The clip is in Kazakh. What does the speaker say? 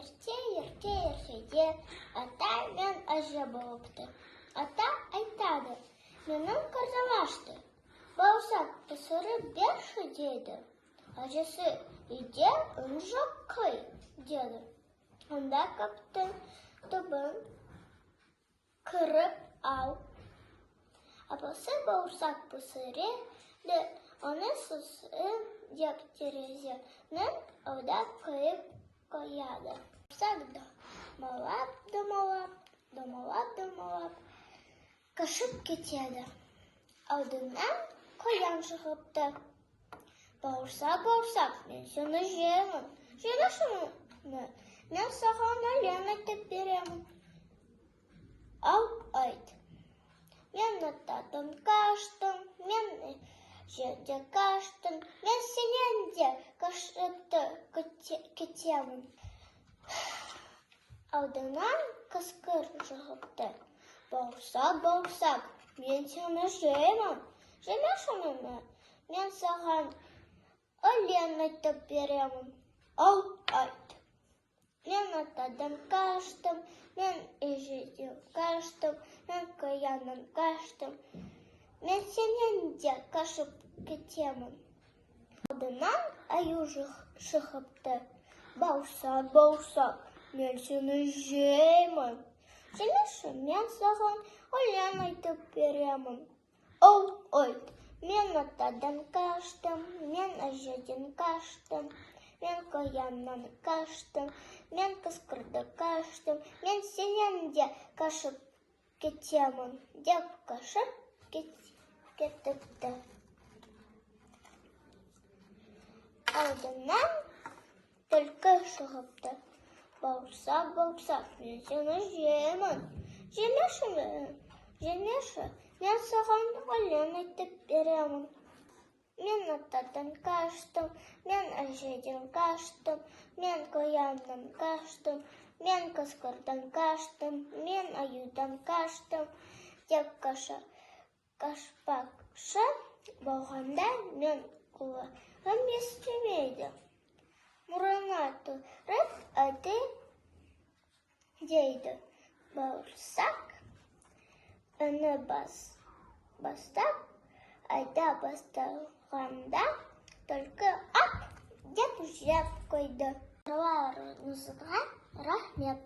ерте, ата мен әже болыпты. Ата айтады, менің қарзамашты. Бауырсақ пісіріп берші деді. Әжесі үйде үн жоқ қой деді. Онда көптің түбін кіріп ал. Апасы бауырсақ пісіреді, оны сусын деп терезенің ауда қойып қояды. Бауырсақ домалап, қашып кетеді. Аудынан қоян шығыпты. Бауырсақ, мен сені жеймін. Жемеші мұны, мен саған өлең айтып беремін. Ал айт. Мен атадан қаштым, мен жерде қаштым, мен сенен де қашып кетемін. Ауданнан қасқыр шығыпты. Бауырсақ, мен сені жеймін. Жемеші мұны, мен саған өлең айтып беремін. Ал айт. Мен атадан қаштым, мен ежеден қаштым, мен қояннан қаштым, мен сенен де қашып кетемін. Ауданнан аю шығыпты. Бауырсақ, мен сені жеймін. Жемеші, мен саған өлең айтып беремін. Ал айт. Мен атадан қаштым, мен әжеден қаштым, мен қояннан қаштым, мен қасқырдан қаштым, мен сенен де қашып кетемін, деп қашып кетіпті. Ауданнан түлкі шығыпты. Бауырсақ, мен сені жеймін. Жемеші, мен саған өлең айтып беремін. Мен атадан қаштым, мен әжеден қаштым, мен қояннан қаштым, мен қасқырдан қаштым, мен аюдан қаштым, деп қашпақшы болғанда мен құлағым естімейді. Мұрына тұрып әді дейді. Бауырсақ үні бастап, айда бастағанда түлкі ап деп жеп қойды. Қараларыңызға рахмет.